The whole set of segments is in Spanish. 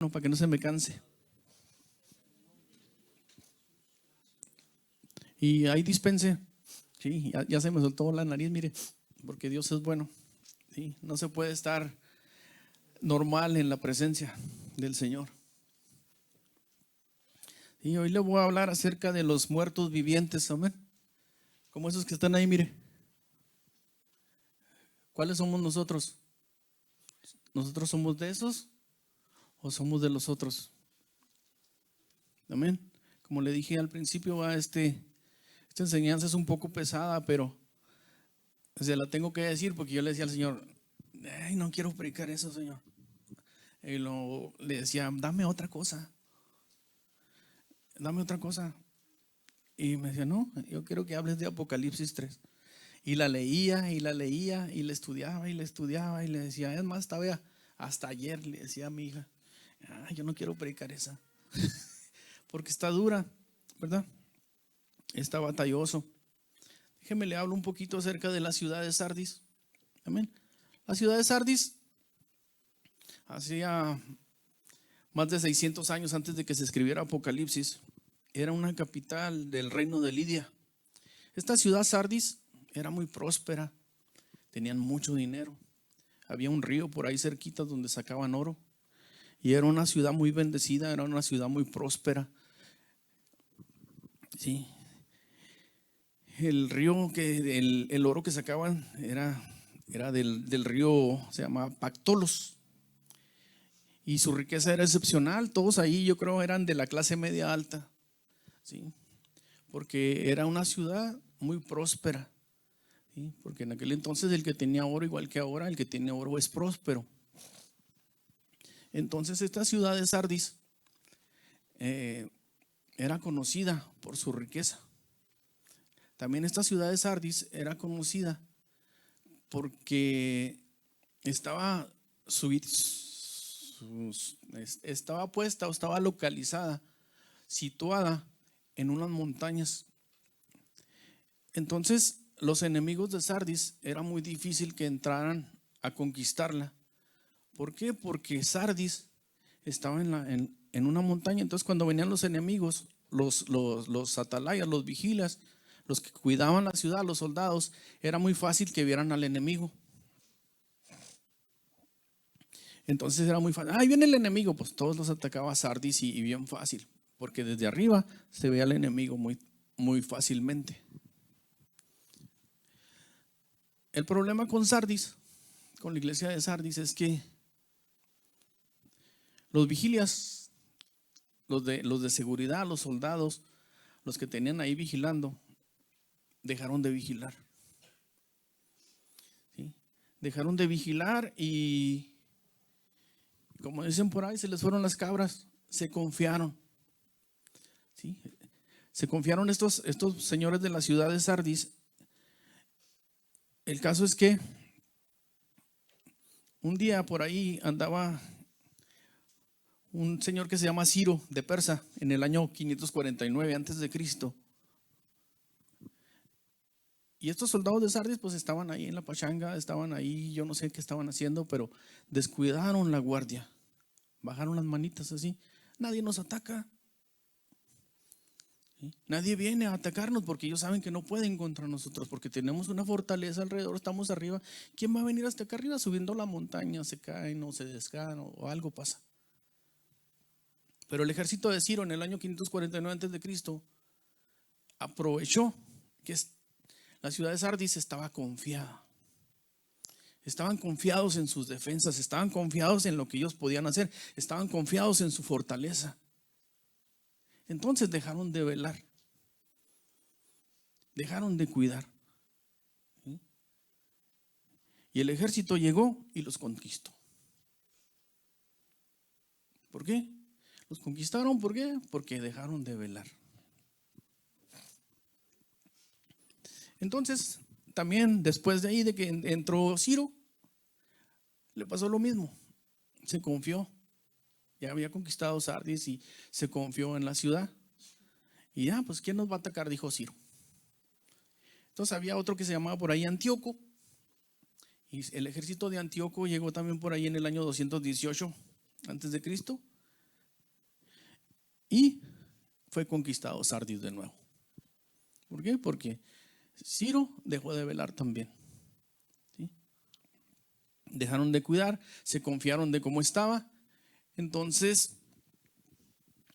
No, para que no se me canse. Y ahí dispense. Sí, ya se me soltó la nariz, mire, porque Dios es bueno. Sí, no se puede estar normal en la presencia del Señor. Y hoy le voy a hablar acerca de los muertos vivientes, amén. Como esos que están ahí, mire. ¿Cuáles somos nosotros? ¿Nosotros somos de esos o somos de los otros? Amén. Como le dije al principio, esta enseñanza es un poco pesada, pero se la tengo que decir porque yo le decía al Señor, ay, no quiero predicar eso, Señor. Y le decía, dame otra cosa, dame otra cosa. Y me decía, no, yo quiero que hables de Apocalipsis 3. Y la leía y la leía y la estudiaba y la estudiaba y le decía, es más, todavía hasta ayer le decía a mi hija, yo no quiero predicar esa, porque está dura, ¿verdad? Está batalloso. Déjeme le hablo un poquito acerca de la ciudad de Sardis. Amén. La ciudad de Sardis, hacía más de 600 años antes de que se escribiera Apocalipsis, era una capital del reino de Lidia. Esta ciudad Sardis era muy próspera, tenían mucho dinero. Había un río por ahí cerquita donde sacaban oro. Y era una ciudad muy bendecida, era una ciudad muy próspera. Sí. El río el oro que sacaban era del río, se llama Pactolos. Y su riqueza era excepcional. Todos ahí yo creo eran de la clase media alta. ¿Sí? Porque era una ciudad muy próspera. ¿Sí? Porque en aquel entonces el que tenía oro, igual que ahora, el que tiene oro es próspero. Entonces esta ciudad de Sardis era conocida por su riqueza. También esta ciudad de Sardis era conocida porque estaba estaba puesta o estaba localizada, situada en unas montañas. Entonces los enemigos de Sardis era muy difícil que entraran a conquistarla. ¿Por qué? Porque Sardis estaba en una montaña. Entonces cuando venían los enemigos, los atalayas, los vigilas, los que cuidaban la ciudad, los soldados, era muy fácil que vieran al enemigo. Entonces era muy fácil. Ahí viene el enemigo, pues todos los atacaba Sardis y bien fácil, porque desde arriba se veía al enemigo muy, muy fácilmente. El problema con Sardis, con la iglesia de Sardis, es que los vigilias, los de seguridad, los soldados, los que tenían ahí vigilando, dejaron de vigilar. ¿Sí? Dejaron de vigilar y, como dicen por ahí, se les fueron las cabras, se confiaron. ¿Sí? Se confiaron estos señores de la ciudad de Sardis. El caso es que un día por ahí andaba un señor que se llama Ciro de Persa en el año 549 antes de Cristo. Y estos soldados de Sardis pues estaban ahí en la pachanga, estaban ahí, yo no sé qué estaban haciendo, pero descuidaron la guardia. Bajaron las manitas así. Nadie nos ataca. ¿Sí? Nadie viene a atacarnos porque ellos saben que no pueden contra nosotros, porque tenemos una fortaleza alrededor, estamos arriba. ¿Quién va a venir hasta acá arriba? Subiendo la montaña, se caen o se descaen o algo pasa. Pero el ejército de Ciro en el año 549 antes de Cristo aprovechó que la ciudad de Sardis estaba confiada. Estaban confiados en sus defensas, estaban confiados en lo que ellos podían hacer, estaban confiados en su fortaleza. Entonces dejaron de velar, dejaron de cuidar. ¿Sí? Y el ejército llegó y los conquistó. ¿Por qué? Los conquistaron, ¿por qué? Porque dejaron de velar. Entonces, también después de ahí de que entró Ciro, le pasó lo mismo. Se confió. Ya había conquistado Sardis y se confió en la ciudad. Y ya, pues ¿quién nos va a atacar? Dijo Ciro. Entonces había otro que se llamaba por ahí Antíoco. Y el ejército de Antíoco llegó también por ahí en el año 218 antes de Cristo. y fue conquistado Sardis de nuevo. ¿Por qué? Porque Ciro dejó de velar también. ¿Sí? Dejaron de cuidar, se confiaron de cómo estaba. Entonces,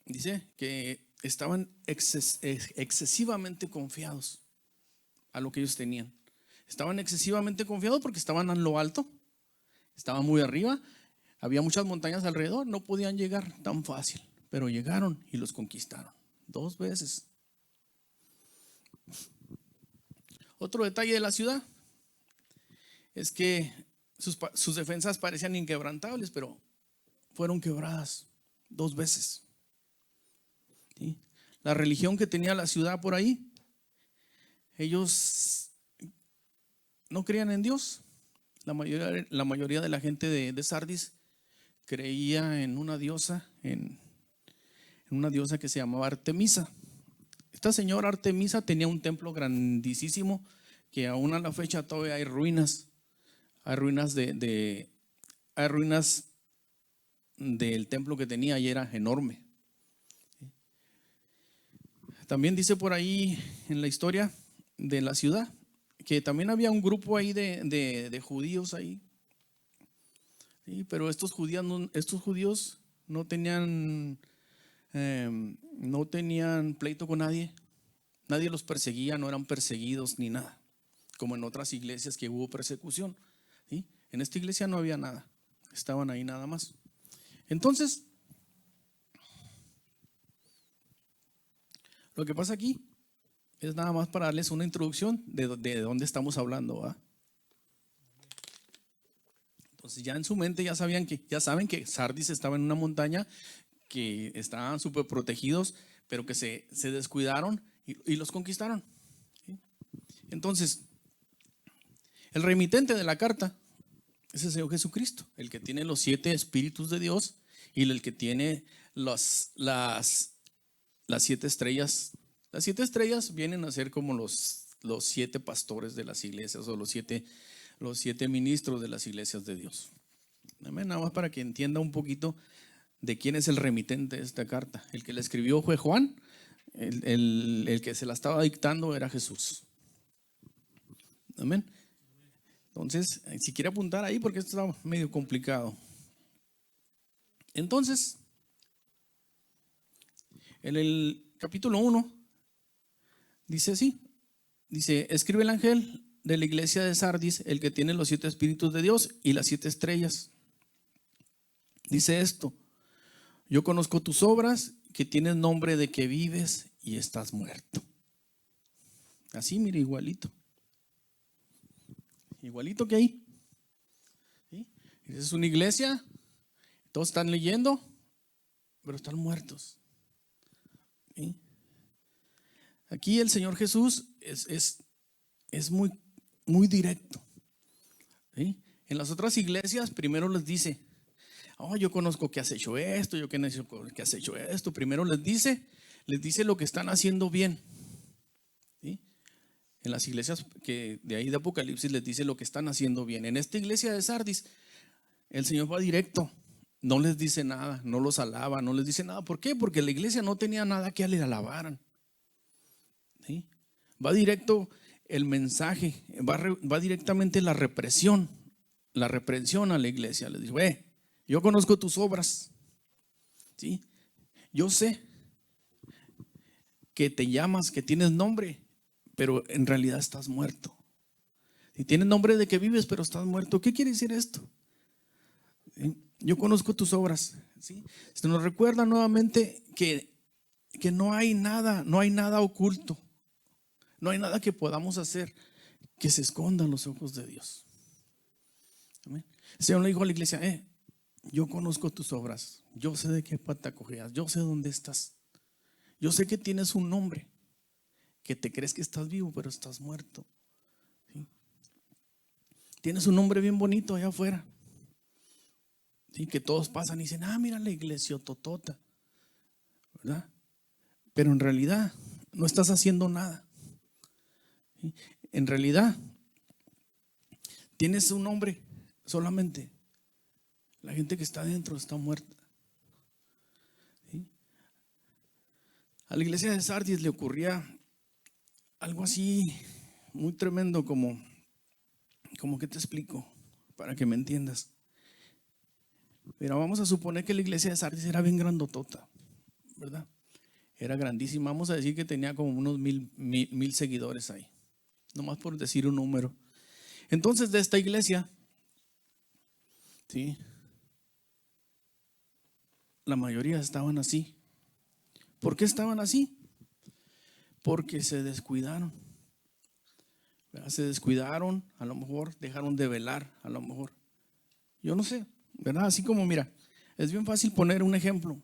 dice que estaban excesivamente confiados a lo que ellos tenían. Estaban excesivamente confiados porque estaban en lo alto, estaban muy arriba, había muchas montañas alrededor, no podían llegar tan fácil, pero llegaron y los conquistaron 2 veces. Otro detalle de la ciudad es que sus defensas parecían inquebrantables, pero fueron quebradas 2 veces. ¿Sí? La religión que tenía la ciudad por ahí, ellos no creían en Dios. La mayoría de la gente de Sardis creía en una diosa, en una diosa que se llamaba Artemisa. Esta señora Artemisa tenía un templo grandísimo que aún a la fecha todavía hay ruinas. Hay ruinas hay ruinas del templo que tenía y era enorme. También dice por ahí en la historia de la ciudad que también había un grupo ahí de judíos ahí. Sí, pero estos judíos no tenían pleito con nadie. Nadie los perseguía, no eran perseguidos ni nada, como en otras iglesias que hubo persecución. ¿Sí? En esta iglesia no había nada, estaban ahí nada más. Entonces, lo que pasa aquí es nada más para darles una introducción de dónde estamos hablando, ¿va? Entonces ya en su mente ya saben que Sardis estaba en una montaña, que estaban súper protegidos, pero que se descuidaron y los conquistaron. ¿Sí? Entonces, el remitente de la carta es el Señor Jesucristo, el que tiene los 7 espíritus de Dios y el que tiene las 7 estrellas. Las 7 estrellas vienen a ser como los 7 pastores de las iglesias, o los siete ministros de las iglesias de Dios. Amén. Nada más para que entienda un poquito de quién es el remitente de esta carta. El que la escribió fue Juan, el que se la estaba dictando era Jesús. Amén. Entonces, si quiere apuntar ahí, porque esto está medio complicado. Entonces, en el capítulo 1 dice así, dice: escribe el ángel de la iglesia de Sardis, el que tiene los 7 espíritus de Dios y las 7 estrellas. Dice esto: yo conozco tus obras, que tienes nombre de que vives y estás muerto. Así, mire, igualito que ahí. ¿Sí? Es una iglesia, todos están leyendo, pero están muertos. ¿Sí? Aquí el Señor Jesús es muy, muy directo. ¿Sí? En las otras iglesias primero les dice: oh, yo conozco que has hecho esto, yo conozco que has hecho esto. Primero les dice lo que están haciendo bien. ¿Sí? En las iglesias que de ahí de Apocalipsis les dice lo que están haciendo bien. En esta iglesia de Sardis el Señor va directo, no les dice nada, no los alaba, no les dice nada. ¿Por qué? Porque la iglesia no tenía nada que le alabaran. ¿Sí? Va directo el mensaje, va directamente la reprensión a la iglesia. Les dice: yo conozco tus obras, ¿sí? Yo sé que te llamas, que tienes nombre, pero en realidad estás muerto. Si tienes nombre de que vives, pero estás muerto. ¿Qué quiere decir esto? ¿Sí? Yo conozco tus obras, ¿sí? Se nos recuerda nuevamente que no hay nada oculto, no hay nada que podamos hacer que se esconda en los ojos de Dios. ¿Amén? El Señor le dijo a la iglesia: yo conozco tus obras, yo sé de qué pata cojeas, yo sé dónde estás, yo sé que tienes un nombre, que te crees que estás vivo, pero estás muerto. ¿Sí? Tienes un nombre bien bonito allá afuera, ¿sí? Que todos pasan y dicen: mira la iglesia totota, ¿verdad? Pero en realidad no estás haciendo nada. ¿Sí? En realidad tienes un nombre solamente. La gente que está adentro está muerta. ¿Sí? A la iglesia de Sardis le ocurría algo así muy tremendo, como que te explico para que me entiendas. Mira, vamos a suponer que la iglesia de Sardis era bien grandotota, ¿verdad? Era grandísima. Vamos a decir que tenía como unos mil seguidores ahí, nomás por decir un número. Entonces, de esta iglesia, ¿sí?, la mayoría estaban así. ¿Por qué estaban así? Porque se descuidaron, ¿verdad? Se descuidaron, a lo mejor dejaron de velar, a lo mejor. Yo no sé, ¿verdad? Así como, mira, es bien fácil poner un ejemplo.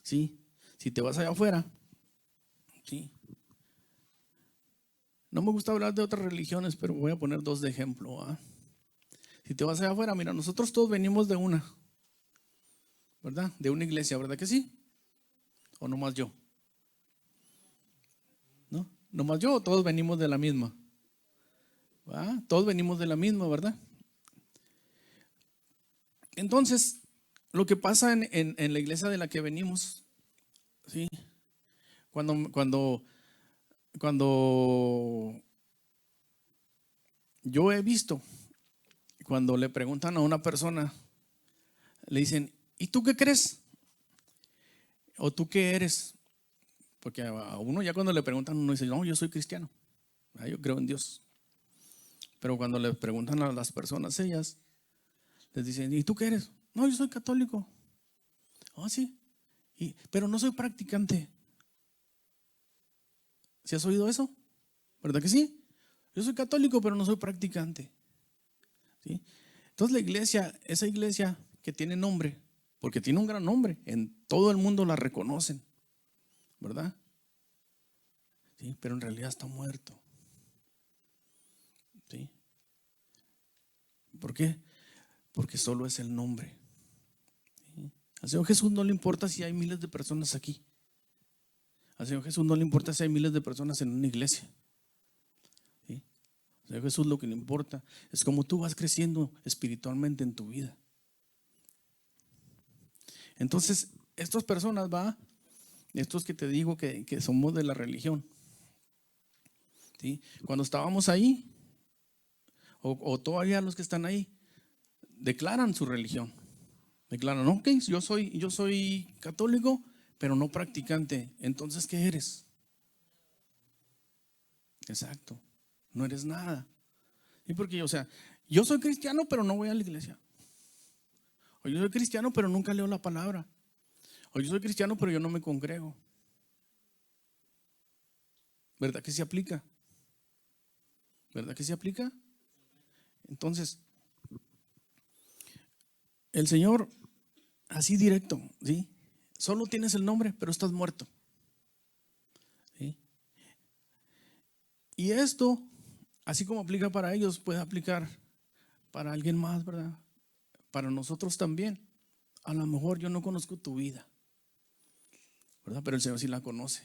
¿Sí? Si te vas allá afuera, ¿sí? No me gusta hablar de otras religiones, pero voy a poner dos de ejemplo, ¿ah? Si te vas allá afuera, mira, nosotros todos venimos de una, ¿verdad? De una iglesia, ¿verdad que sí? ¿O nomás yo? ¿No? ¿Nomás yo o todos venimos de la misma? ¿Ah? Todos venimos de la misma, ¿verdad? Entonces, lo que pasa en la iglesia de la que venimos, ¿sí? Cuando yo he visto, cuando le preguntan a una persona, le dicen, ¿y tú qué crees? ¿O tú qué eres? Porque a uno ya cuando le preguntan, uno dice, no, yo soy cristiano, yo creo en Dios. Pero cuando le preguntan a las personas, ellas les dicen, ¿y tú qué eres? No, yo soy católico. Oh, sí, pero no soy practicante. ¿Sí has oído eso? ¿Verdad que sí? Yo soy católico, pero no soy practicante. ¿Sí? Entonces la iglesia, esa iglesia que tiene nombre, porque tiene un gran nombre, en todo el mundo la reconocen, ¿verdad? Sí, pero en realidad está muerto. ¿Sí? ¿Por qué? Porque solo es el nombre. ¿Sí? Al Señor Jesús no le importa si hay miles de personas aquí. Al Señor Jesús no le importa si hay miles de personas en una iglesia. ¿Sí? Al Señor Jesús lo que le importa es cómo tú vas creciendo espiritualmente en tu vida. Entonces, estas personas, estos que te digo que somos de la religión, ¿sí? Cuando estábamos ahí, o todavía los que están ahí, declaran su religión. Declaran, ok, yo soy católico, pero no practicante. Entonces, ¿qué eres? Exacto, no eres nada. Y porque, o sea, yo soy cristiano, pero no voy a la iglesia. O yo soy cristiano, pero nunca leo la palabra. O yo soy cristiano, pero yo no me congrego. ¿Verdad que se aplica? ¿Verdad que se aplica? Entonces, el Señor, así directo, ¿sí? Solo tienes el nombre, pero estás muerto. ¿Sí? Y esto, así como aplica para ellos, puede aplicar para alguien más, ¿verdad? Para nosotros también. A lo mejor yo no conozco tu vida, ¿verdad? Pero el Señor sí la conoce.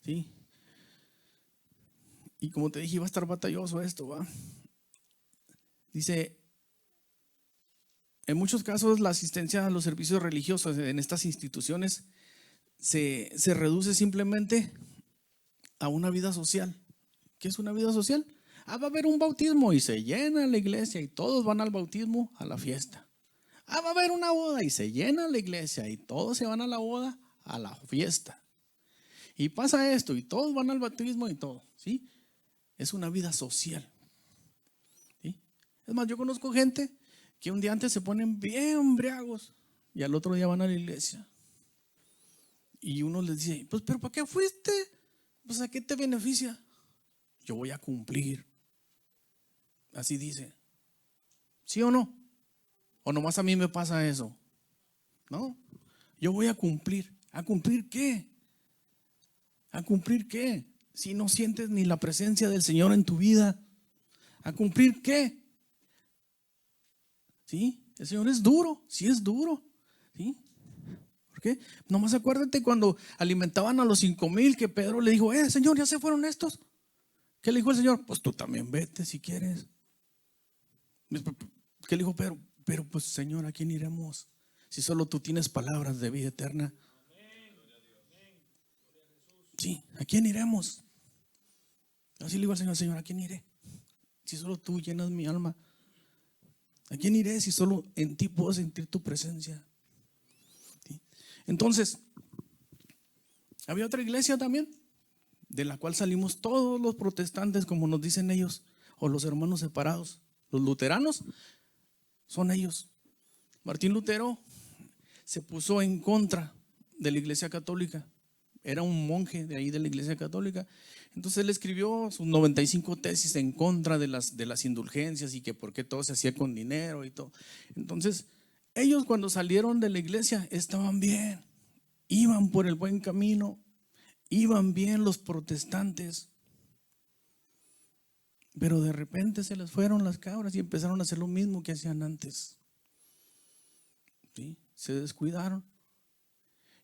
¿Sí? Y como te dije, iba a estar batalloso esto, ¿va? Dice, en muchos casos la asistencia a los servicios religiosos en estas instituciones se reduce simplemente a una vida social. ¿Qué es una vida social? Va a haber un bautismo y se llena la iglesia y todos van al bautismo, a la fiesta. Va a haber una boda y se llena la iglesia y todos se van a la boda, a la fiesta. Y pasa esto y todos van al bautismo y todo, ¿sí? Es una vida social. ¿Sí? Es más, yo conozco gente que un día antes se ponen bien embriagos y al otro día van a la iglesia. Y uno les dice, pues, ¿pero para qué fuiste? Pues, ¿a qué te beneficia? Yo voy a cumplir. Así dice. ¿Sí o no? ¿O nomás a mí me pasa eso? No, yo voy a cumplir. ¿A cumplir qué? ¿A cumplir qué? Si no sientes ni la presencia del Señor en tu vida. ¿A cumplir qué? ¿Sí? El Señor es duro, sí es duro. ¿Sí? ¿Por qué? Nomás acuérdate cuando alimentaban a los 5,000 que Pedro le dijo, Señor, ya se fueron estos. ¿Qué le dijo el Señor? Pues tú también vete si quieres. ¿Qué le dijo Pedro? Pero pues, Señor, ¿a quién iremos? Si solo tú tienes palabras de vida eterna. Sí, ¿a quién iremos? Así le digo al Señor, Señor, ¿a quién iré? Si solo tú llenas mi alma. ¿A quién iré si solo en ti puedo sentir tu presencia? ¿Sí? Entonces, había otra iglesia también, de la cual salimos todos los protestantes, como nos dicen ellos, o los hermanos separados. Los luteranos son ellos. Martín Lutero se puso en contra de la iglesia católica. Era un monje de ahí de la iglesia católica. Entonces él escribió sus 95 tesis en contra de las indulgencias y que por qué todo se hacía con dinero y todo. Entonces ellos cuando salieron de la iglesia estaban bien, iban por el buen camino, iban bien los protestantes. Pero de repente se les fueron las cabras y empezaron a hacer lo mismo que hacían antes. ¿Sí? Se descuidaron.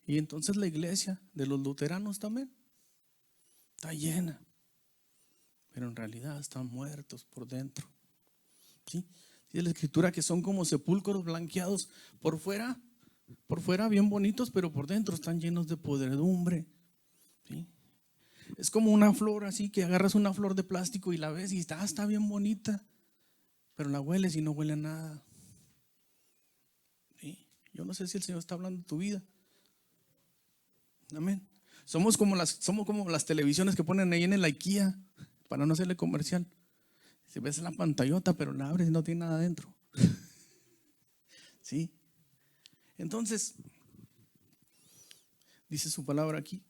Y entonces la iglesia de los luteranos también está llena, pero en realidad están muertos por dentro. ¿Sí? Dice la escritura que son como sepulcros blanqueados por fuera bien bonitos, pero por dentro están llenos de podredumbre. ¿Sí? Es como una flor así, que agarras una flor de plástico y la ves y está bien bonita, pero la hueles y no huele a nada. ¿Sí? Yo no sé si el Señor está hablando de tu vida. Amén. Somos como las televisiones que ponen ahí en el IKEA para no hacerle comercial. Si ves la pantallota, pero la abres y no tiene nada adentro. ¿Sí? Entonces, dice su palabra aquí: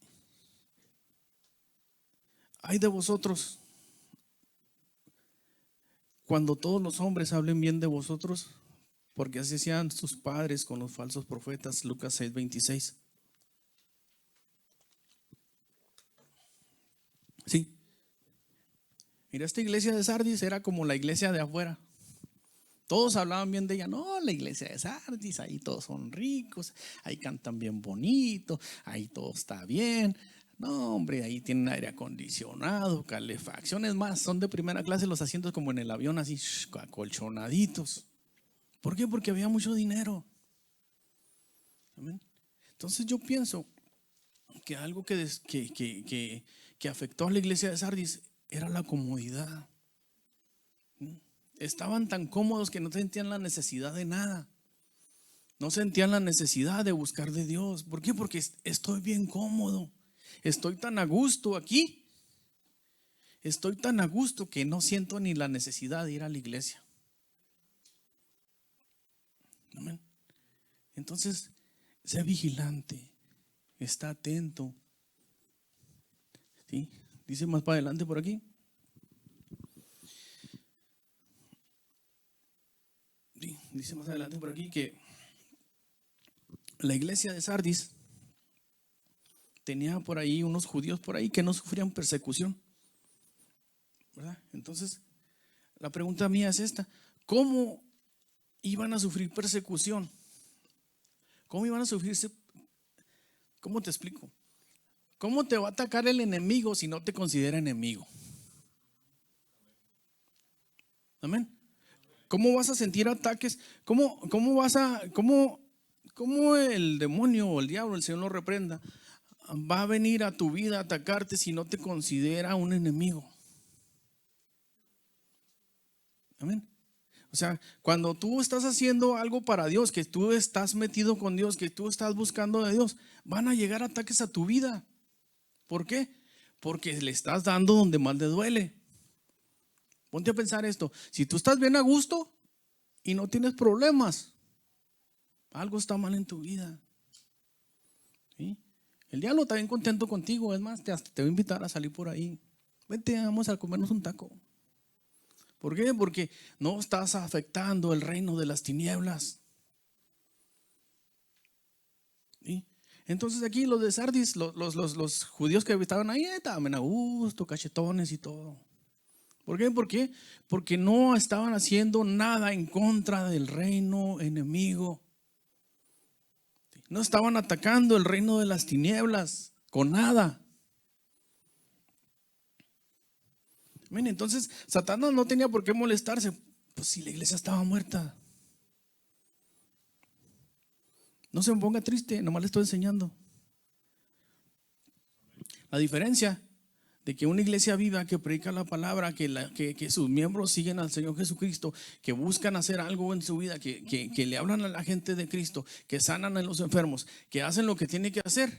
ay de vosotros cuando todos los hombres hablen bien de vosotros, porque así hacían sus padres con los falsos profetas. Lucas 6:26. Sí. Mira, esta iglesia de Sardis era como la iglesia de afuera. Todos hablaban bien de ella. No, la iglesia de Sardis, ahí todos son ricos, ahí cantan bien bonito, ahí todo está bien. No, hombre, ahí tienen aire acondicionado, calefacciones más. Son de primera clase los asientos, como en el avión, así acolchonaditos. ¿Por qué? Porque había mucho dinero. ¿Amén? Entonces yo pienso que algo que afectó a la iglesia de Sardis era la comodidad. Estaban tan cómodos que no sentían la necesidad de nada. No sentían la necesidad de buscar de Dios. ¿Por qué? Porque estoy bien cómodo. Estoy tan a gusto aquí. Estoy tan a gusto que no siento ni la necesidad de ir a la iglesia. Amén. Entonces, sé vigilante. Está atento. ¿Sí? Dice más para adelante por aquí. Sí, dice más adelante por aquí que la iglesia de Sardis tenía por ahí unos judíos por ahí que no sufrían persecución, ¿verdad? Entonces, la pregunta mía es esta: ¿cómo iban a sufrir persecución? ¿Cómo iban a sufrirse? ¿Cómo te explico? ¿Cómo te va a atacar el enemigo si no te considera enemigo? Amén. ¿Cómo vas a sentir ataques? ¿Cómo el demonio o el diablo, el Señor lo reprenda, va a venir a tu vida a atacarte si no te considera un enemigo? Amén. O sea, cuando tú estás haciendo algo para Dios, que tú estás metido con Dios, que tú estás buscando de Dios, van a llegar ataques a tu vida. ¿Por qué? Porque le estás dando donde más le duele. Ponte a pensar esto: si tú estás bien a gusto y no tienes problemas, algo está mal en tu vida. ¿Sí? El diablo está bien contento contigo. Es más, hasta te voy a invitar a salir por ahí. Vente, vamos a comernos un taco. ¿Por qué? Porque no estás afectando el reino de las tinieblas. ¿Sí? Entonces aquí los de Sardis, los judíos que estaban ahí, estaban a gusto, cachetones y todo. ¿Por qué? Porque no estaban haciendo nada en contra del reino enemigo. No estaban atacando el reino de las tinieblas con nada. Miren, entonces Satanás no tenía por qué molestarse, pues si la iglesia estaba muerta. No se me ponga triste, nomás le estoy enseñando. La diferencia de que una iglesia viva que predica la palabra, que sus miembros siguen al Señor Jesucristo, que buscan hacer algo en su vida, que le hablan a la gente de Cristo, que sanan a los enfermos, que hacen lo que tienen que hacer,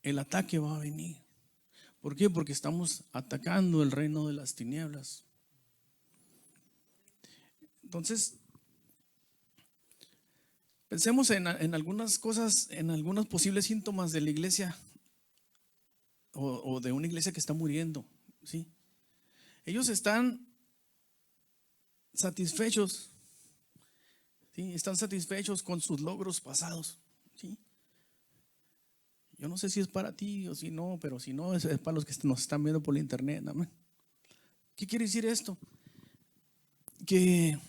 el ataque va a venir. ¿Por qué? Porque estamos atacando el reino de las tinieblas. Entonces, pensemos en algunas cosas, en algunos posibles síntomas de la iglesia o de una iglesia que está muriendo, ¿sí? Ellos están satisfechos, ¿sí? Están satisfechos con sus logros pasados, ¿sí? Yo no sé si es para ti o si no, pero si no, es para los que nos están viendo por la internet. Amén. ¿Qué quiere decir esto? Que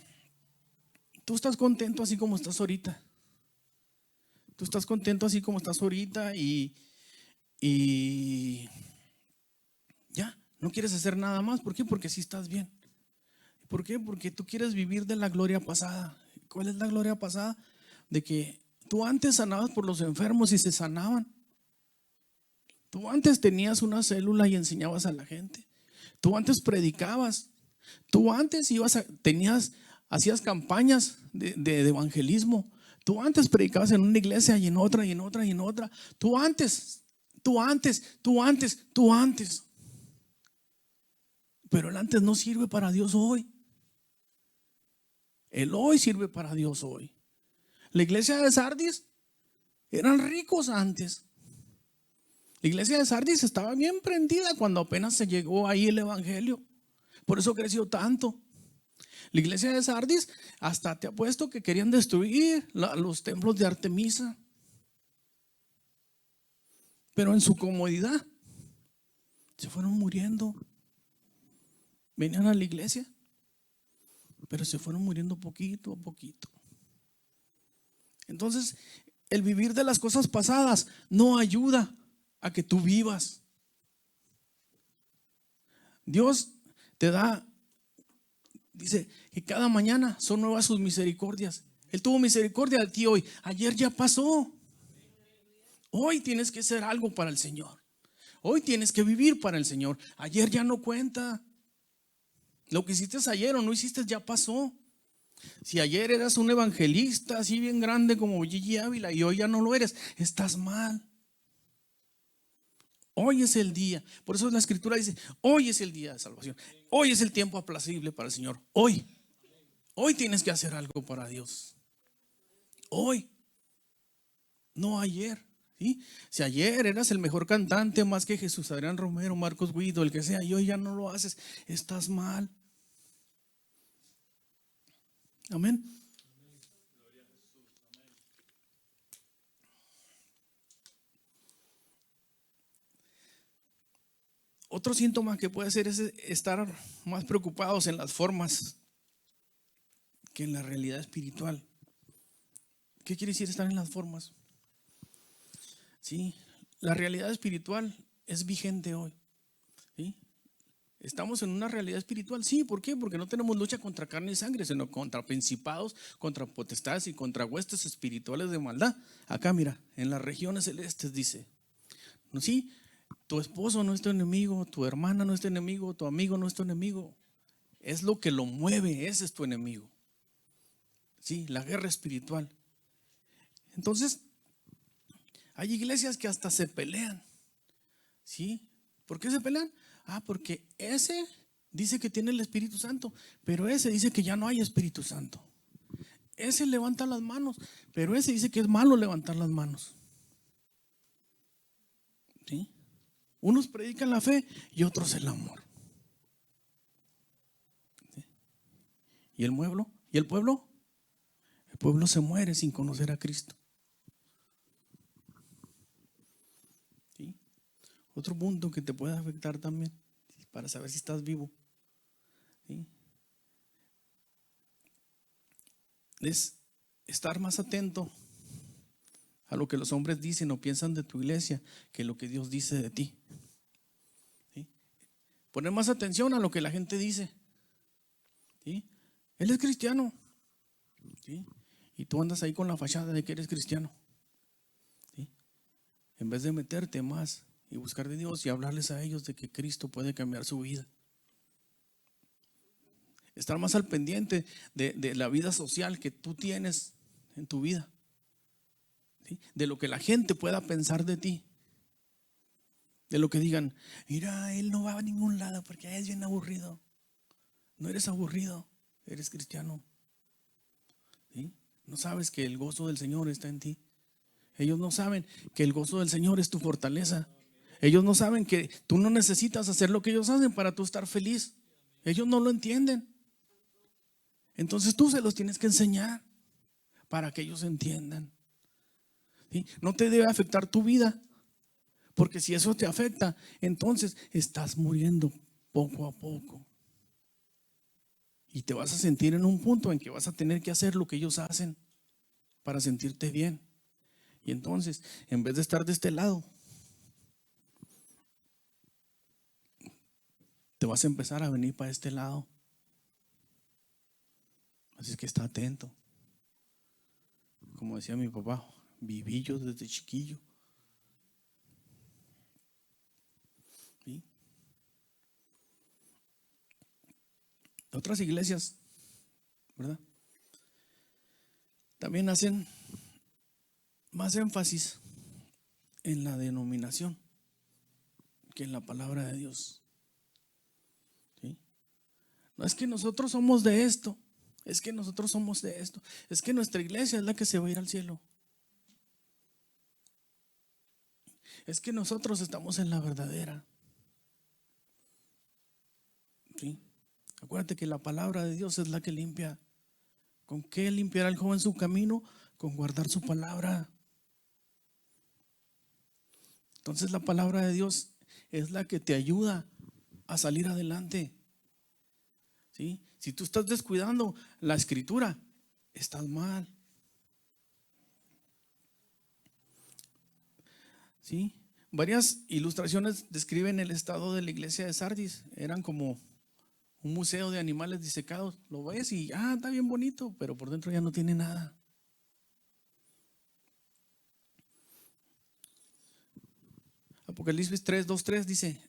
tú estás contento así como estás ahorita. Tú estás contento así como estás ahorita y ya, no quieres hacer nada más. ¿Por qué? Porque sí estás bien. ¿Por qué? Porque tú quieres vivir de la gloria pasada. ¿Cuál es la gloria pasada? De que tú antes sanabas por los enfermos y se sanaban. Tú antes tenías una célula y enseñabas a la gente. Tú antes predicabas. Tú antes hacías campañas de evangelismo. Tú antes predicabas en una iglesia y en otra y en otra y en otra. Tú antes. Pero el antes no sirve para Dios hoy. El hoy sirve para Dios hoy. La iglesia de Sardis eran ricos antes. La iglesia de Sardis estaba bien prendida cuando apenas se llegó ahí el evangelio. Por eso creció tanto. La iglesia de Sardis, hasta te apuesto que querían destruir los templos de Artemisa. Pero en su comodidad se fueron muriendo. Venían a la iglesia, pero se fueron muriendo poquito a poquito. Entonces, el vivir de las cosas pasadas no ayuda a que tú vivas. Dios te da, dice que cada mañana son nuevas sus misericordias. Él tuvo misericordia de ti hoy. Ayer ya pasó. Hoy tienes que hacer algo para el Señor. Hoy tienes que vivir para el Señor. Ayer ya no cuenta. Lo que hiciste ayer o no hiciste ya pasó. Si ayer eras un evangelista así bien grande como Gigi Ávila y hoy ya no lo eres, estás mal. Hoy es el día. Por eso la escritura dice, hoy es el día de salvación. Hoy es el tiempo apacible para el Señor. Hoy tienes que hacer algo para Dios. Hoy, no ayer. ¿Sí? Si ayer eras el mejor cantante más que Jesús Adrián Romero, Marcos Guido, el que sea, y hoy ya no lo haces, estás mal. Amén. Otro síntoma que puede ser es estar más preocupados en las formas que en la realidad espiritual. ¿Qué quiere decir estar en las formas? Sí, la realidad espiritual es vigente hoy. ¿Sí? Estamos en una realidad espiritual, sí, ¿por qué? Porque no tenemos lucha contra carne y sangre, sino contra principados, contra potestades y contra huestes espirituales de maldad. Acá mira, en las regiones celestes dice, ¿no? Sí, tu esposo no es tu enemigo, tu hermana no es tu enemigo, tu amigo no es tu enemigo. Es lo que lo mueve, ese es tu enemigo. Sí, la guerra espiritual. Entonces, hay iglesias que hasta se pelean. ¿Sí? ¿Por qué se pelean? Porque ese dice que tiene el Espíritu Santo, pero ese dice que ya no hay Espíritu Santo. Ese levanta las manos, pero ese dice que es malo levantar las manos. ¿Sí? Unos predican la fe y otros el amor. ¿Sí? ¿Y el pueblo? ¿Y el pueblo? El pueblo se muere sin conocer a Cristo. ¿Sí? Otro punto que te puede afectar también, para saber si estás vivo, ¿sí? Es estar más atento a lo que los hombres dicen o piensan de tu iglesia que lo que Dios dice de ti. ¿Sí? Poner más atención a lo que la gente dice. ¿Sí? Él es cristiano. ¿Sí? Y tú andas ahí con la fachada de que eres cristiano, ¿sí? En vez de meterte más y buscar de Dios y hablarles a ellos de que Cristo puede cambiar su vida. Estar más al pendiente de la vida social que tú tienes en tu vida, ¿sí? De lo que la gente pueda pensar de ti. De lo que digan, mira, él no va a ningún lado porque es bien aburrido. No eres aburrido, eres cristiano, ¿sí? No sabes que el gozo del Señor está en ti. Ellos no saben que el gozo del Señor es tu fortaleza. Ellos no saben que tú no necesitas hacer lo que ellos hacen para tú estar feliz. Ellos no lo entienden. Entonces tú se los tienes que enseñar para que ellos entiendan, ¿sí? No te debe afectar tu vida, porque si eso te afecta, entonces estás muriendo poco a poco. Y te vas a sentir en un punto en que vas a tener que hacer lo que ellos hacen para sentirte bien. Y entonces, en vez de estar de este lado, te vas a empezar a venir para este lado. Así es que está atento. Como decía mi papá, viví yo desde chiquillo. ¿Sí? Otras iglesias, ¿verdad? También hacen más énfasis en la denominación que en la palabra de Dios, ¿sí? No es que nosotros somos de esto, es que nosotros somos de esto, es que nuestra iglesia es la que se va a ir al cielo, es que nosotros estamos en la verdadera, ¿sí? Acuérdate que la palabra de Dios es la que limpia. ¿Con qué limpiará el joven su camino? Con guardar su palabra. Entonces la palabra de Dios es la que te ayuda a salir adelante, ¿sí? Si tú estás descuidando la escritura, estás mal, ¿sí? Varias ilustraciones describen el estado de la iglesia de Sardis. Eran como un museo de animales disecados. Lo ves y está bien bonito, pero por dentro ya no tiene nada. Apocalipsis 3:2-3 dice,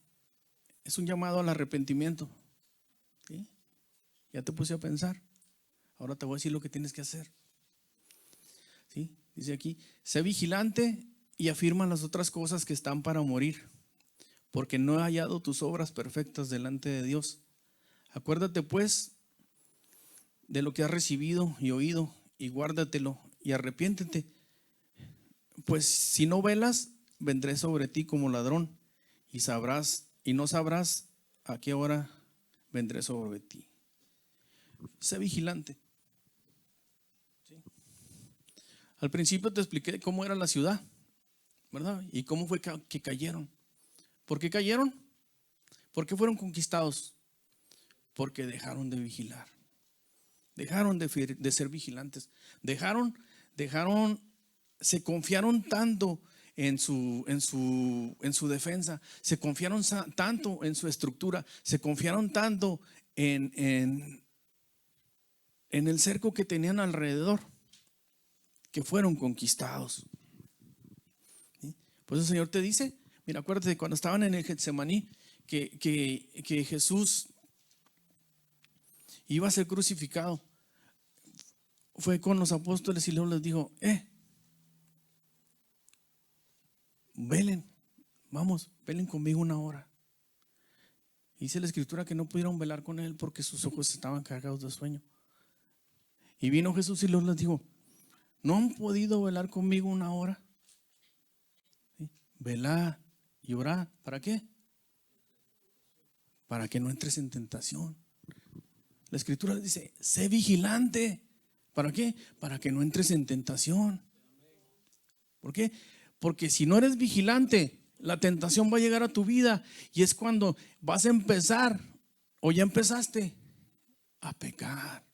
es un llamado al arrepentimiento, ¿sí? Ya te puse a pensar. Ahora te voy a decir lo que tienes que hacer, ¿sí? Dice aquí, sé vigilante y afirma las otras cosas que están para morir, porque no he hallado tus obras perfectas delante de Dios. Acuérdate pues de lo que has recibido y oído, y guárdatelo y arrepiéntete. Pues si no velas, vendré sobre ti como ladrón, y no sabrás a qué hora vendré sobre ti. Sé vigilante, ¿sí? Al principio te expliqué cómo era la ciudad, ¿verdad? Y cómo fue que cayeron. ¿Por qué cayeron? ¿Por qué fueron conquistados? Porque dejaron de vigilar. Dejaron de ser vigilantes. Se confiaron tanto en su defensa, se confiaron tanto en su estructura, se confiaron tanto en el cerco que tenían alrededor, que fueron conquistados, ¿sí? Pues el Señor te dice, mira, acuérdate de cuando estaban en el Getsemaní, que Jesús iba a ser crucificado. Fue con los apóstoles y luego les dijo, velen, velen conmigo una hora. Dice la escritura que no pudieron velar con él porque sus ojos estaban cargados de sueño. Y vino Jesús y luego les dijo, ¿no han podido velar conmigo una hora? ¿Sí? Velad y orad. ¿Para qué? Para que no entres en tentación. La escritura dice, sé vigilante. ¿Para qué? Para que no entres en tentación. ¿Por qué? Porque si no eres vigilante, la tentación va a llegar a tu vida y es cuando vas a empezar, o ya empezaste, a pecar.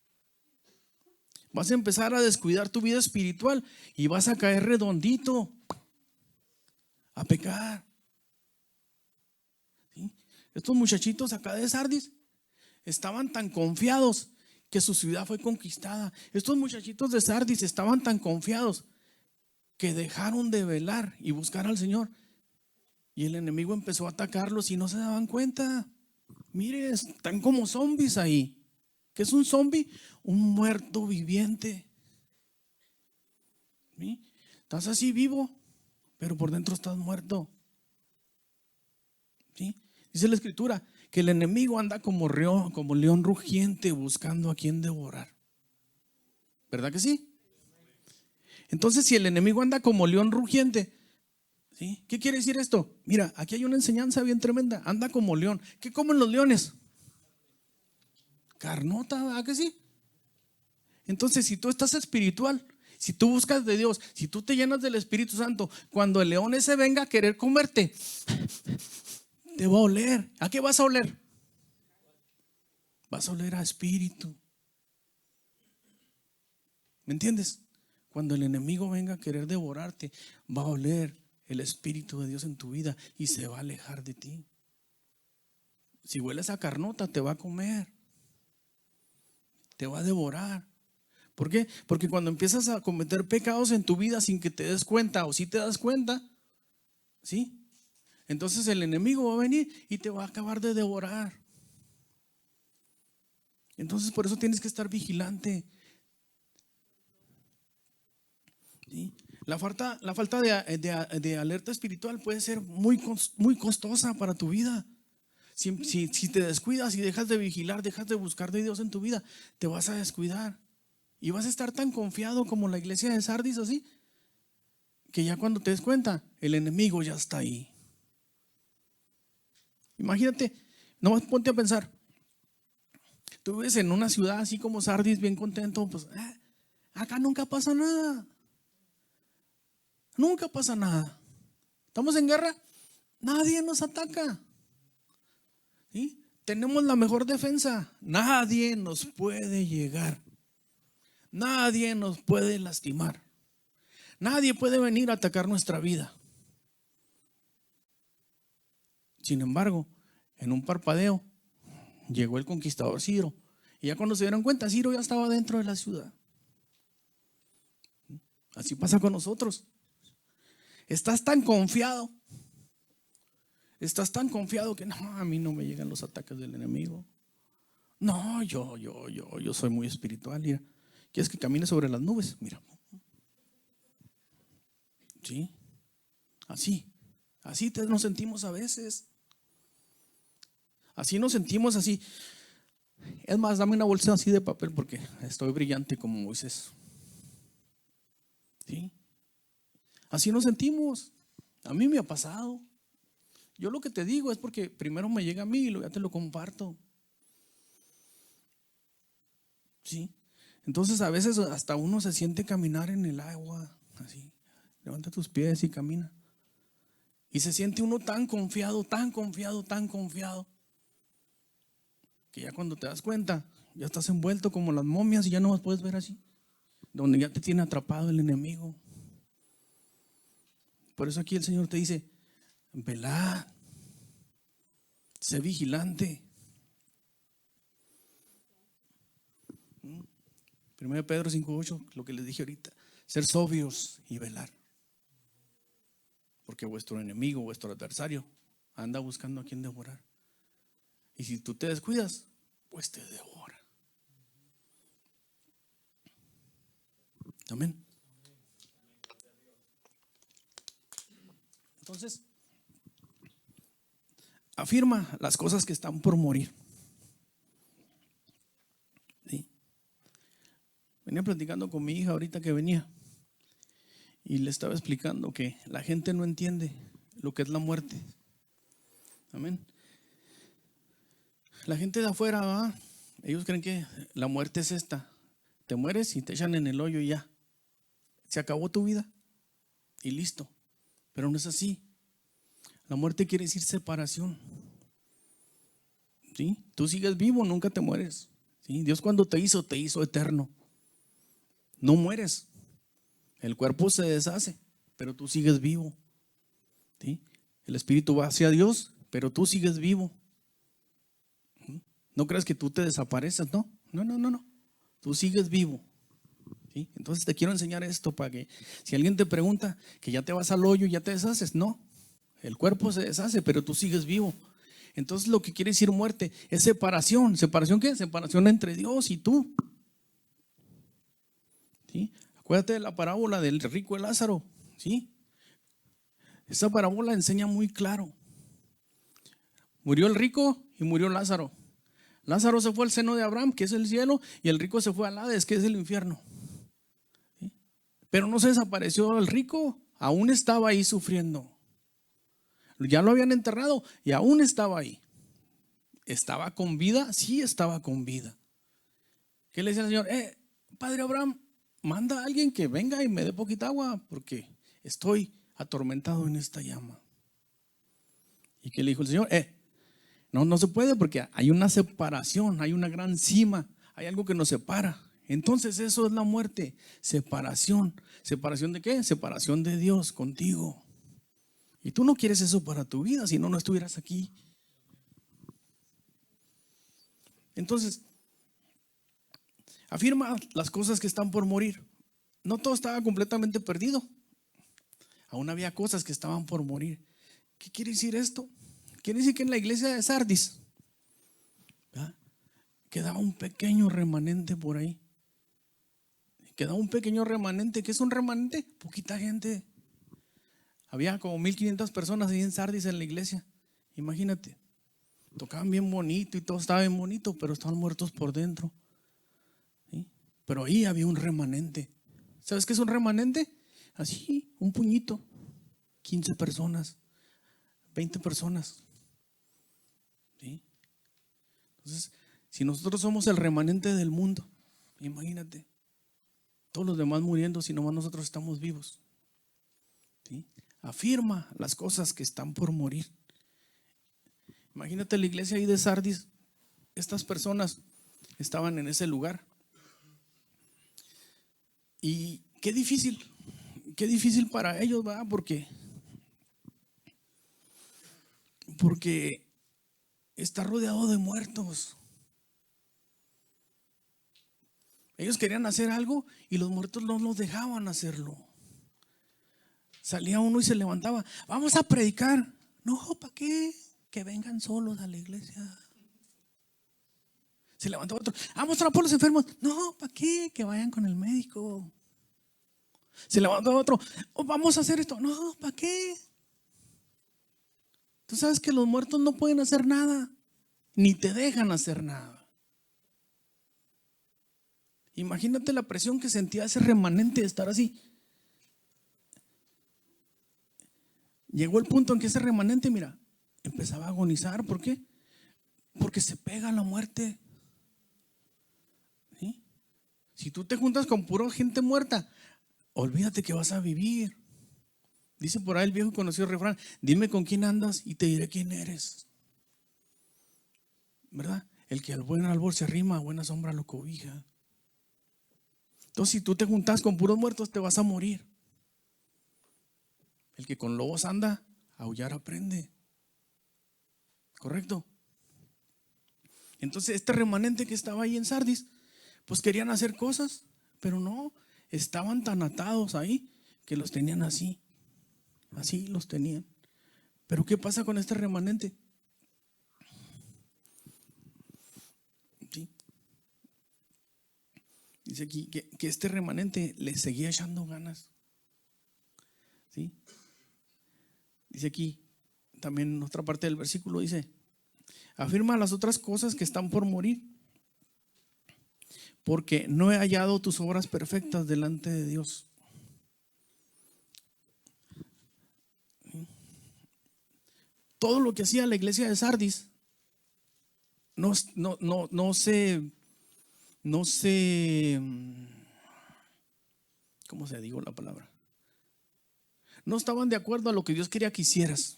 Vas a empezar a descuidar tu vida espiritual y vas a caer redondito a pecar, ¿sí? Estos muchachitos acá de Sardis estaban tan confiados que su ciudad fue conquistada. Estos muchachitos de Sardis estaban tan confiados que dejaron de velar y buscar al Señor. Y el enemigo empezó a atacarlos y no se daban cuenta. Mire, están como zombies ahí. ¿Qué es un zombie? Un muerto viviente. ¿Sí? Estás así vivo, pero por dentro estás muerto. ¿Sí? Dice la Escritura que el enemigo anda como león rugiente buscando a quien devorar. ¿Verdad que sí? Entonces, si el enemigo anda como león rugiente, ¿sí? ¿Qué quiere decir esto? Mira, aquí hay una enseñanza bien tremenda. Anda como león. ¿Qué comen los leones? Carnota, ¿verdad que sí? Entonces, si tú estás espiritual, si tú buscas de Dios, si tú te llenas del Espíritu Santo, cuando el león ese venga a querer comerte, te va a oler. ¿A qué vas a oler? Vas a oler a espíritu. ¿Me entiendes? Cuando el enemigo venga a querer devorarte, va a oler el Espíritu de Dios en tu vida y se va a alejar de ti. Si hueles a carnota, te va a comer, te va a devorar. ¿Por qué? Porque cuando empiezas a cometer pecados en tu vida sin que te des cuenta, o si te das cuenta, ¿sí? Entonces el enemigo va a venir y te va a acabar de devorar. Entonces por eso tienes que estar vigilante. ¿Sí? La falta de alerta espiritual puede ser muy costosa para tu vida. Si te descuidas y dejas de vigilar, dejas de buscar de Dios en tu vida, te vas a descuidar. Y vas a estar tan confiado como la iglesia de Sardis, así, que ya cuando te des cuenta, el enemigo ya está ahí. Imagínate, nomás ponte a pensar. Tú vives en una ciudad así como Sardis, bien contento, pues acá nunca pasa nada. Nunca pasa nada. ¿Estamos en guerra? Nadie nos ataca. ¿Sí? Tenemos la mejor defensa. Nadie nos puede llegar. Nadie nos puede lastimar. Nadie puede venir a atacar nuestra vida. Sin embargo, en un parpadeo llegó el conquistador Ciro. Y ya cuando se dieron cuenta, Ciro ya estaba dentro de la ciudad. Así pasa con nosotros. Estás tan confiado. Estás tan confiado que no, a mí no me llegan los ataques del enemigo. No, yo soy muy espiritual. Mira, ¿quieres que camine sobre las nubes? Mira. Sí, así nos sentimos a veces. Así nos sentimos así. Es más, dame una bolsa así de papel porque estoy brillante como Moisés. ¿Sí? Así nos sentimos. A mí me ha pasado. Yo lo que te digo es porque primero me llega a mí y luego ya te lo comparto. ¿Sí? Entonces a veces hasta uno se siente caminar en el agua, así. Levanta tus pies y camina. Y se siente uno tan confiado, tan confiado, tan confiado, que ya cuando te das cuenta, ya estás envuelto como las momias y ya no las puedes ver así, donde ya te tiene atrapado el enemigo. Por eso aquí el Señor te dice: velad, sé vigilante. 1 Pedro 5:8, lo que les dije ahorita, ser sobrios y velar. Porque vuestro enemigo, vuestro adversario, anda buscando a quien devorar. Y si tú te descuidas, pues te devora. Amén. Entonces, afirma las cosas que están por morir. ¿Sí? Venía platicando con mi hija ahorita que venía y le estaba explicando que la gente no entiende lo que es la muerte. Amén. La gente de afuera, ¿va? Ellos creen que la muerte es esta: te mueres y te echan en el hoyo y ya, se acabó tu vida y listo. Pero no es así. La muerte quiere decir separación. ¿Sí? Tú sigues vivo, nunca te mueres. ¿Sí? Dios cuando te hizo eterno. No mueres. El cuerpo se deshace, pero tú sigues vivo. ¿Sí? El espíritu va hacia Dios, pero tú sigues vivo. No creas que tú te desapareces, no. No. tú sigues vivo. ¿Sí? Entonces te quiero enseñar esto para que si alguien te pregunta que ya te vas al hoyo y ya te deshaces, no, el cuerpo se deshace, pero tú sigues vivo. Entonces lo que quiere decir muerte es separación. ¿Separación qué? Separación entre Dios y tú. ¿Sí? Acuérdate de la parábola del rico y Lázaro. ¿Sí? Esa parábola enseña muy claro. Murió el rico y murió Lázaro. Lázaro se fue al seno de Abraham, que es el cielo, y el rico se fue al Hades, que es el infierno. ¿Sí? Pero no se desapareció el rico, aún estaba ahí sufriendo. Ya lo habían enterrado y aún estaba ahí. ¿Estaba con vida? Sí, estaba con vida. ¿Qué le decía el Señor? Padre Abraham, manda a alguien que venga y me dé poquita agua porque estoy atormentado en esta llama. ¿Y qué le dijo el Señor? No se puede porque hay una separación, hay una gran cima, hay algo que nos separa. Entonces eso es la muerte, separación. ¿Separación de qué? Separación de Dios contigo. Y tú no quieres eso para tu vida, si no, no estuvieras aquí. Entonces, afirma las cosas que están por morir. No todo estaba completamente perdido. Aún había cosas que estaban por morir. ¿Qué quiere decir esto? Quiere decir que en la iglesia de Sardis, ¿verdad?, quedaba un pequeño remanente por ahí. Quedaba un pequeño remanente. ¿Qué es un remanente? Poquita gente. Había como 1500 personas ahí en Sardis en la iglesia. Imagínate. Tocaban bien bonito y todo estaba bien bonito, pero estaban muertos por dentro. ¿Sí? Pero ahí había un remanente. ¿Sabes qué es un remanente? Así, un puñito. 15 personas, 20 personas. ¿Sí? Entonces, si nosotros somos el remanente del mundo, imagínate, todos los demás muriendo, si nomás nosotros estamos vivos. ¿Sí? Afirma las cosas que están por morir. Imagínate la iglesia ahí de Sardis. Estas personas estaban en ese lugar. Y qué difícil para ellos, ¿verdad? Porque está rodeado de muertos. Ellos querían hacer algo y los muertos no los dejaban hacerlo. Salía uno y se levantaba. Vamos a predicar. No, ¿para qué? Que vengan solos a la iglesia. Se levantaba otro. Vamos a orar por los enfermos. No, ¿para qué? Que vayan con el médico. Se levantaba otro. Vamos a hacer esto. No, ¿para qué? Tú sabes que los muertos no pueden hacer nada, ni te dejan hacer nada. Imagínate la presión que sentía ese remanente de estar así. Llegó el punto en que ese remanente, mira, empezaba a agonizar. ¿Por qué? Porque se pega a la muerte. ¿Sí? Si tú te juntas con pura gente muerta, olvídate que vas a vivir. Dice por ahí el viejo conocido refrán: dime con quién andas y te diré quién eres. ¿Verdad? El que al buen árbol se arrima, a buena sombra lo cobija. Entonces, si tú te juntas con puros muertos, te vas a morir. El que con lobos anda, a aullar aprende. ¿Correcto? Entonces, este remanente que estaba ahí en Sardis, pues querían hacer cosas, pero no, estaban tan atados ahí que los tenían así. Así los tenían. Pero ¿qué pasa con este remanente? ¿Sí? Dice aquí que este remanente le seguía echando ganas. ¿Sí? Dice aquí, también en otra parte del versículo dice: afirma las otras cosas que están por morir, porque no he hallado tus obras perfectas delante de Dios. Todo lo que hacía la iglesia de Sardis no se, ¿cómo se digo la palabra? No estaban de acuerdo a lo que Dios quería que hicieras.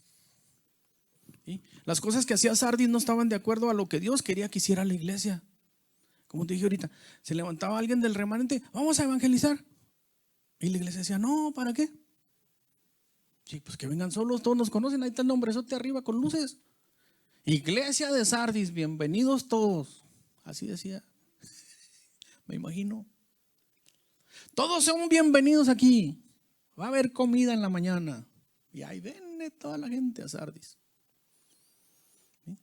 ¿Sí? Las cosas que hacía Sardis no estaban de acuerdo a lo que Dios quería que hiciera la iglesia. Como te dije ahorita, se levantaba alguien del remanente: vamos a evangelizar. Y la iglesia decía: no, ¿para qué? Sí, pues que vengan solos, todos nos conocen, ahí está el nombrezote arriba con luces. Iglesia de Sardis, bienvenidos todos. Así decía. me imagino. Todos son bienvenidos aquí. Va a haber comida en la mañana. Y ahí viene toda la gente a Sardis. ¿Sí?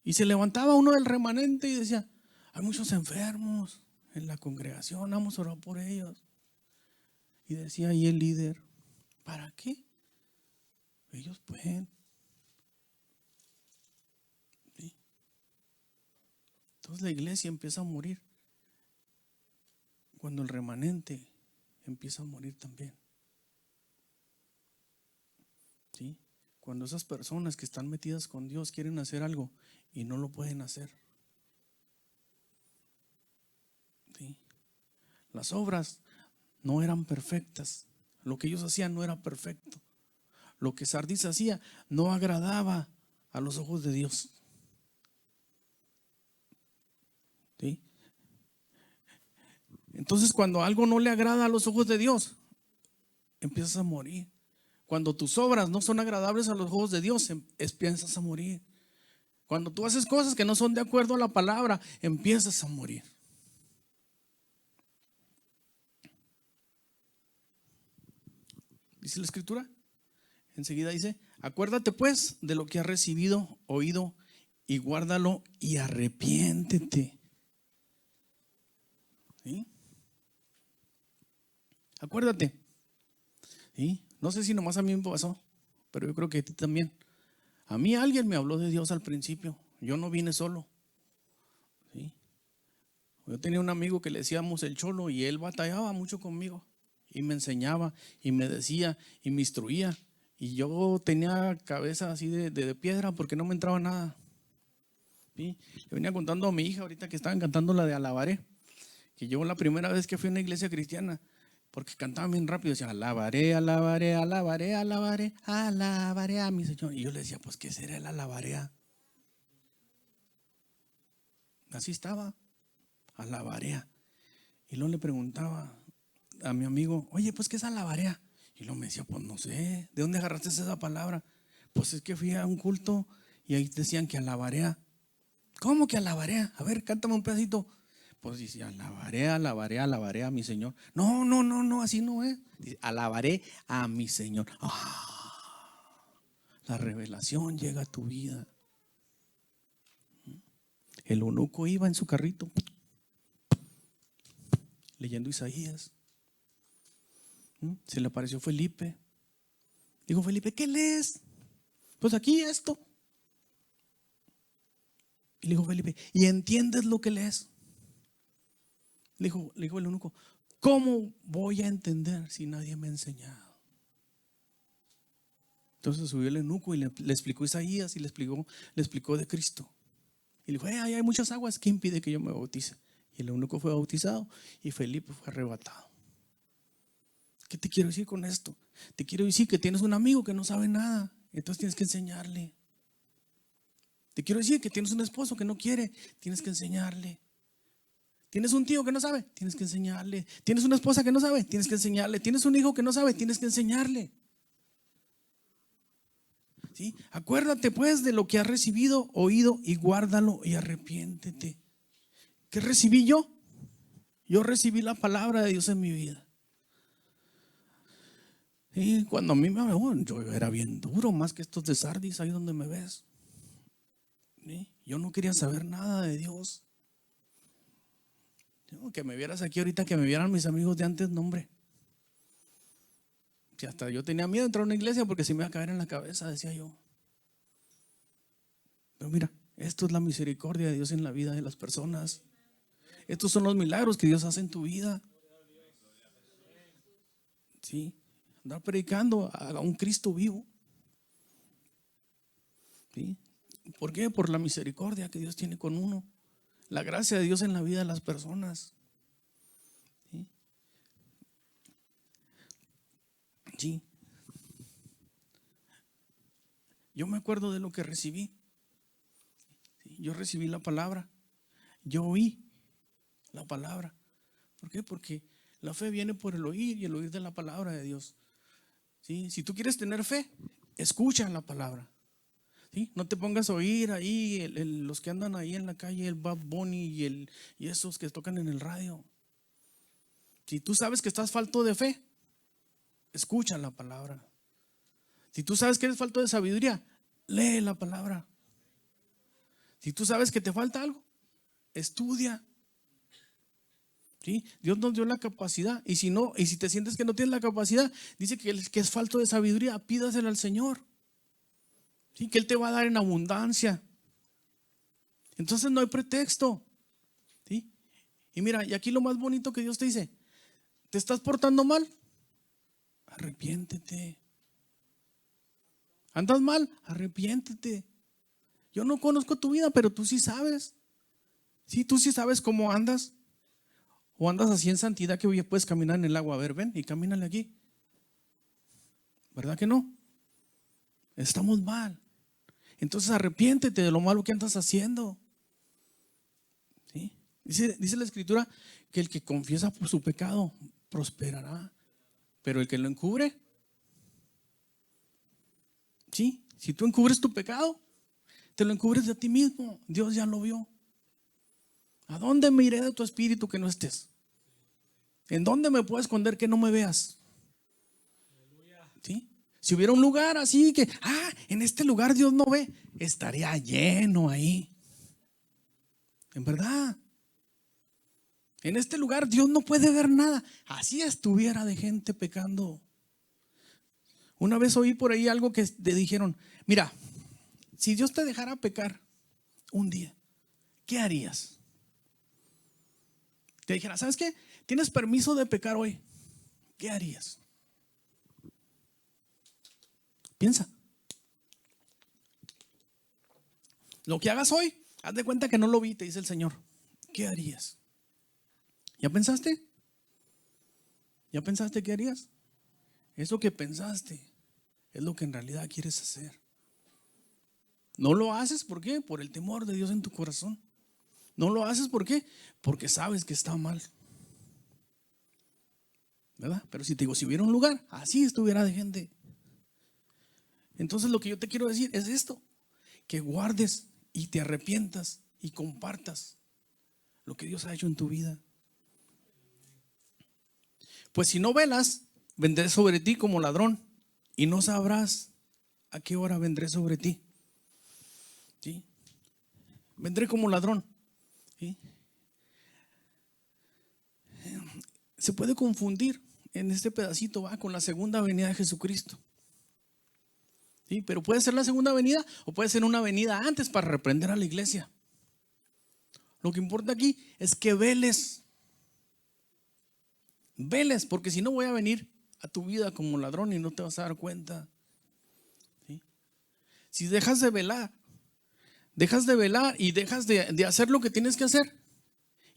Y se levantaba uno del remanente y decía: hay muchos enfermos en la congregación, vamos a orar por ellos. Y decía ahí el líder: ¿para qué? Ellos pueden. ¿Sí? Entonces la iglesia empieza a morir cuando el remanente empieza a morir también. ¿Sí? Cuando esas personas que están metidas con Dios quieren hacer algo y no lo pueden hacer. ¿Sí? Las obras no eran perfectas. Lo que ellos hacían no era perfecto. Lo que Sardis hacía no agradaba a los ojos de Dios. ¿Sí? Entonces, cuando algo no le agrada a los ojos de Dios, empiezas a morir. Cuando tus obras no son agradables a los ojos de Dios, empiezas a morir. Cuando tú haces cosas que no son de acuerdo a la palabra, empiezas a morir. Dice la escritura, enseguida dice: acuérdate pues de lo que has recibido, oído, y guárdalo y arrepiéntete. ¿Sí? Acuérdate. ¿Sí? No sé si nomás a mí me pasó, pero yo creo que a ti también. A mí alguien me habló de Dios al principio. Yo no vine solo. ¿Sí? Yo tenía un amigo que le decíamos el Cholo y él batallaba mucho conmigo. Y me enseñaba y me decía y me instruía. Y yo tenía cabeza así de piedra porque no me entraba nada. ¿Sí? Le venía contando a mi hija ahorita que estaban cantando la de Alabaré, que yo la primera vez que fui a una iglesia cristiana, porque cantaban bien rápido, decían: alabaré, alabaré, alabaré, alabaré, alabaré a mi Señor. Y yo le decía: pues ¿qué será el alabaré? Así estaba, alabaré. Y luego le preguntaba a mi amigo: oye, pues ¿qué es alabaré? Y luego me decía: pues no sé, ¿de dónde agarraste esa palabra? Pues es que fui a un culto y ahí decían que alabaré. ¿Cómo que alabaré? A ver, cántame un pedacito. Pues dice: alabaré, alabaré, alabaré a mi Señor. No, no, no, no, así no es. Dice: alabaré a mi Señor. La revelación llega a tu vida. El eunuco iba en su carrito leyendo Isaías. Se le apareció Felipe. Dijo Felipe: ¿qué lees? Pues aquí esto. Y le dijo Felipe: ¿y entiendes lo que lees? Le dijo el eunuco: ¿cómo voy a entender si nadie me ha enseñado? Entonces subió el eunuco y le explicó Isaías y le explicó de Cristo. Y le dijo: ahí hay muchas aguas, ¿qué impide que yo me bautice? Y el eunuco fue bautizado y Felipe fue arrebatado. ¿Qué te quiero decir con esto? Te quiero decir que tienes un amigo que no sabe nada, entonces tienes que enseñarle. Te quiero decir que tienes un esposo que no quiere, tienes que enseñarle. Tienes un tío que no sabe, tienes que enseñarle. Tienes una esposa que no sabe, tienes que enseñarle. Tienes un hijo que no sabe, tienes que enseñarle. ¿Sí? Acuérdate pues de lo que has recibido, oído, y guárdalo y arrepiéntete. ¿Qué recibí yo? Yo recibí la palabra de Dios en mi vida. Y cuando a mí yo era bien duro, más que estos de Sardis, ahí donde me ves. ¿Sí? Yo no quería saber nada de Dios. Que me vieras aquí ahorita, que me vieran mis amigos de antes, no, hombre. Si hasta yo tenía miedo de entrar a una iglesia porque se me iba a caer en la cabeza, decía yo. Pero mira, esto es la misericordia de Dios en la vida de las personas. Estos son los milagros que Dios hace en tu vida. Sí, andar predicando a un Cristo vivo. ¿Sí? ¿Por qué? Por la misericordia que Dios tiene con uno. La gracia de Dios en la vida de las personas. ¿Sí? Sí. Yo me acuerdo de lo que recibí. ¿Sí? Yo recibí la palabra. Yo oí la palabra. ¿Por qué? Porque la fe viene por el oír y el oír de la palabra de Dios. ¿Sí? Si tú quieres tener fe, escucha la palabra. ¿Sí? No te pongas a oír ahí los que andan ahí en la calle, el Bad Bunny y esos que tocan en el radio. Si tú sabes que estás falto de fe, escucha la palabra. Si tú sabes que eres falto de sabiduría, lee la palabra. Si tú sabes que te falta algo, estudia. ¿Sí? Dios nos dio la capacidad. Y si no, y si te sientes que no tienes la capacidad, dice que es falto de sabiduría, pídasela al Señor. ¿Sí? Que Él te va a dar en abundancia. Entonces no hay pretexto. ¿Sí? Y mira, y aquí lo más bonito que Dios te dice: ¿te estás portando mal? Arrepiéntete. ¿Andas mal? Arrepiéntete. Yo no conozco tu vida, pero tú sí sabes. Sí, tú sí sabes cómo andas. O andas así en santidad que hoy puedes caminar en el agua. A ver, ven y camínale aquí. ¿Verdad que no? Estamos mal. Entonces arrepiéntete de lo malo que andas haciendo. ¿Sí? Dice la Escritura que el que confiesa por su pecado prosperará, pero el que lo encubre, ¿sí? Si tú encubres tu pecado, te lo encubres de ti mismo. Dios ya lo vio. ¿A dónde me iré de tu espíritu que no estés? ¿En dónde me puedo esconder que no me veas? ¿Sí? Si hubiera un lugar así que, en este lugar Dios no ve, estaría lleno ahí. En verdad. En este lugar Dios no puede ver nada. Así estuviera de gente pecando. Una vez oí por ahí algo que te dijeron: mira, si Dios te dejara pecar un día, ¿qué harías? Te dijera: ¿sabes qué? Tienes permiso de pecar hoy. ¿Qué harías? Piensa. Lo que hagas hoy, haz de cuenta que no lo vi, te dice el Señor. ¿Qué harías? ¿Ya pensaste? ¿Ya pensaste qué harías? Eso que pensaste es lo que en realidad quieres hacer. No lo haces, ¿por qué? Por el temor de Dios en tu corazón. No lo haces, ¿por qué? Porque sabes que está mal. ¿Verdad? Pero si te digo, si hubiera un lugar, así estuviera de gente. Entonces lo que yo te quiero decir es esto: que guardes y te arrepientas y compartas lo que Dios ha hecho en tu vida. Pues si no velas, vendré sobre ti como ladrón y no sabrás a qué hora vendré sobre ti. ¿Sí? Vendré como ladrón. ¿Sí? Se puede confundir en este pedacito con la segunda venida de Jesucristo. ¿Sí? Pero puede ser la segunda venida o puede ser una venida antes para reprender a la iglesia. Lo que importa aquí es que veles. Veles, porque si no voy a venir a tu vida como ladrón y no te vas a dar cuenta. ¿Sí? Si dejas de velar y dejas de hacer lo que tienes que hacer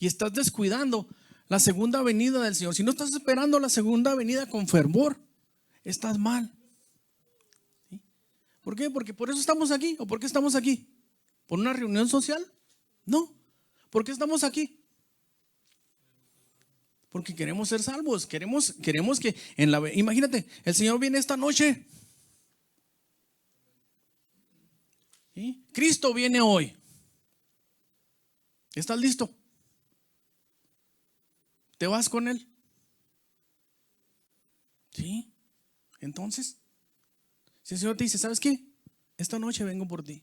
y estás descuidando la segunda venida del Señor, si no estás esperando la segunda venida con fervor, estás mal. ¿Sí? ¿Por qué? Porque por eso estamos aquí. ¿O por qué estamos aquí? ¿Por una reunión social? No. ¿Por qué estamos aquí? Porque queremos ser salvos. Queremos que imagínate, el Señor viene esta noche. ¿Sí? Cristo viene hoy. ¿Estás listo? ¿Te vas con Él? ¿Sí? Entonces, si el Señor te dice: ¿sabes qué? Esta noche vengo por ti.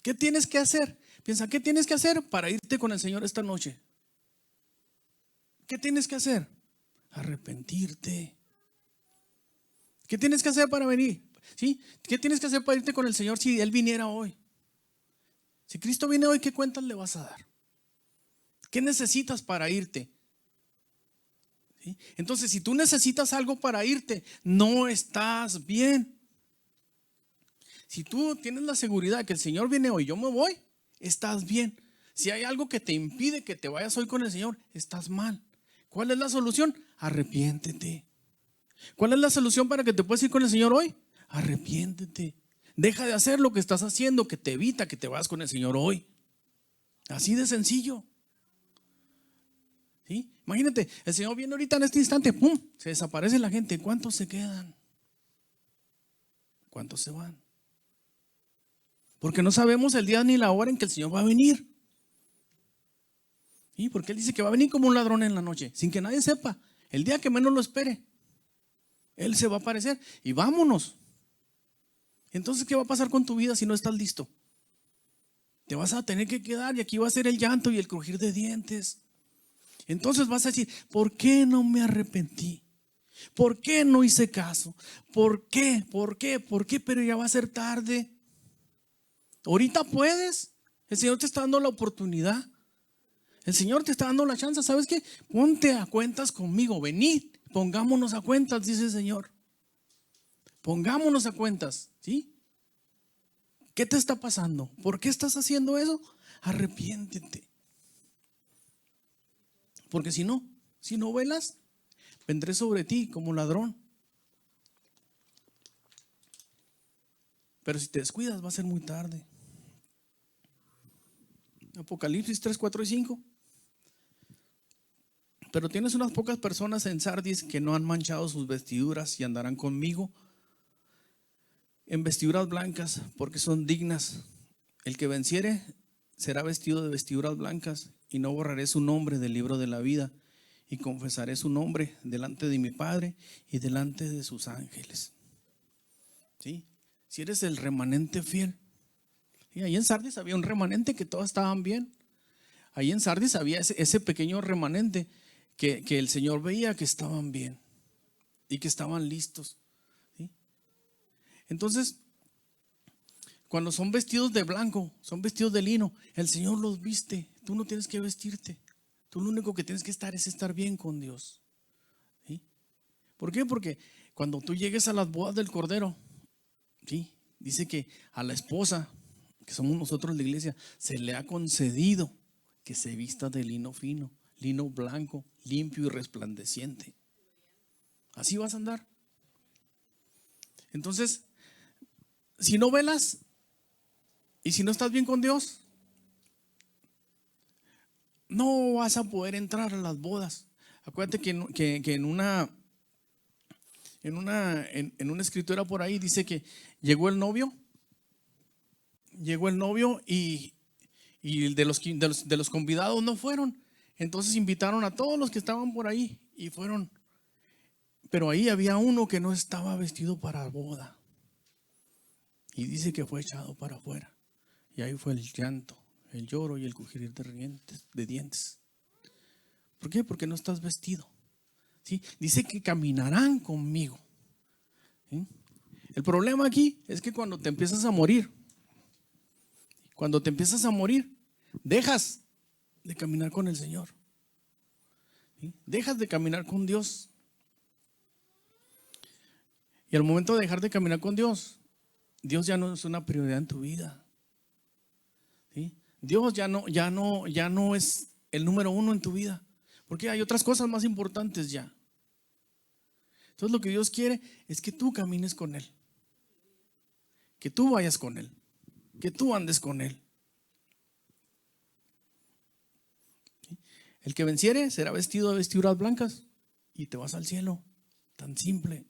¿Qué tienes que hacer? Piensa, ¿qué tienes que hacer para irte con el Señor esta noche? ¿Qué tienes que hacer? Arrepentirte. ¿Qué tienes que hacer para venir? ¿Sí? ¿Qué tienes que hacer para irte con el Señor si Él viniera hoy? Si Cristo viene hoy, ¿qué cuentas le vas a dar? ¿Qué necesitas para irte? ¿Sí? Entonces, si tú necesitas algo para irte, no estás bien. Si tú tienes la seguridad de que el Señor viene hoy, yo me voy, estás bien. Si hay algo que te impide que te vayas hoy con el Señor, estás mal. ¿Cuál es la solución? Arrepiéntete. ¿Cuál es la solución para que te puedas ir con el Señor hoy? Arrepiéntete. Deja de hacer lo que estás haciendo que te evita que te vayas con el Señor hoy. Así de sencillo. ¿Sí? Imagínate, el Señor viene ahorita en este instante, ¡pum! Se desaparece la gente. ¿Cuántos se quedan? ¿Cuántos se van? Porque no sabemos el día ni la hora en que el Señor va a venir. ¿Y porque Él dice que va a venir como un ladrón en la noche, sin que nadie sepa? El día que menos lo espere, Él se va a aparecer y vámonos. Entonces, ¿qué va a pasar con tu vida si no estás listo? Te vas a tener que quedar y aquí va a ser el llanto y el crujir de dientes. Entonces vas a decir, ¿por qué no me arrepentí? ¿Por qué no hice caso? ¿Por qué? ¿Por qué? ¿Por qué? Pero ya va a ser tarde. Ahorita puedes. El Señor te está dando la oportunidad. El Señor te está dando la chance. ¿Sabes qué? Ponte a cuentas conmigo. Venid, pongámonos a cuentas, dice el Señor. Pongámonos a cuentas, ¿sí? ¿Qué te está pasando? ¿Por qué estás haciendo eso? Arrepiéntete. Porque si no velas, vendré sobre ti como ladrón. Pero si te descuidas, va a ser muy tarde. Apocalipsis 3, 4 y 5. Pero tienes unas pocas personas en Sardis que no han manchado sus vestiduras y andarán conmigo en vestiduras blancas, porque son dignas. El que venciere será vestido de vestiduras blancas, y no borraré su nombre del libro de la vida, y confesaré su nombre delante de mi Padre y delante de sus ángeles. ¿Sí? Si eres el remanente fiel. Y ahí en Sardis había un remanente que todos estaban bien. Ahí en Sardis había ese pequeño remanente que el Señor veía que estaban bien y que estaban listos. ¿Sí? Entonces, cuando son vestidos de blanco, son vestidos de lino, el Señor los viste. Tú no tienes que vestirte. Tú lo único que tienes que estar bien con Dios. ¿Sí? ¿Por qué? Porque cuando tú llegues a las bodas del Cordero, ¿sí? Dice que a la esposa, que somos nosotros la iglesia, se le ha concedido que se vista de lino fino, lino blanco, limpio y resplandeciente. Así vas a andar. Entonces, si no velas y si no estás bien con Dios, no vas a poder entrar a las bodas. Acuérdate que en una escritura por ahí dice que llegó el novio y de los convidados no fueron. Entonces invitaron a todos los que estaban por ahí y fueron. Pero ahí había uno que no estaba vestido para boda. Y dice que fue echado para afuera. Y ahí fue el llanto, el lloro y el crujir de dientes. ¿Por qué? Porque no estás vestido. ¿Sí? Dice que caminarán conmigo. ¿Sí? El problema aquí es que cuando te empiezas a morir, dejas de caminar con el Señor. ¿Sí? Dejas de caminar con Dios. Y al momento de dejar de caminar con Dios, Dios ya no es una prioridad en tu vida. ¿Sí? Dios ya no es el número uno en tu vida. Porque hay otras cosas más importantes ya. Entonces lo que Dios quiere es que tú camines con Él. Que tú vayas con Él. Que tú andes con Él. ¿Sí? El que venciere será vestido de vestiduras blancas y te vas al cielo. Tan simple.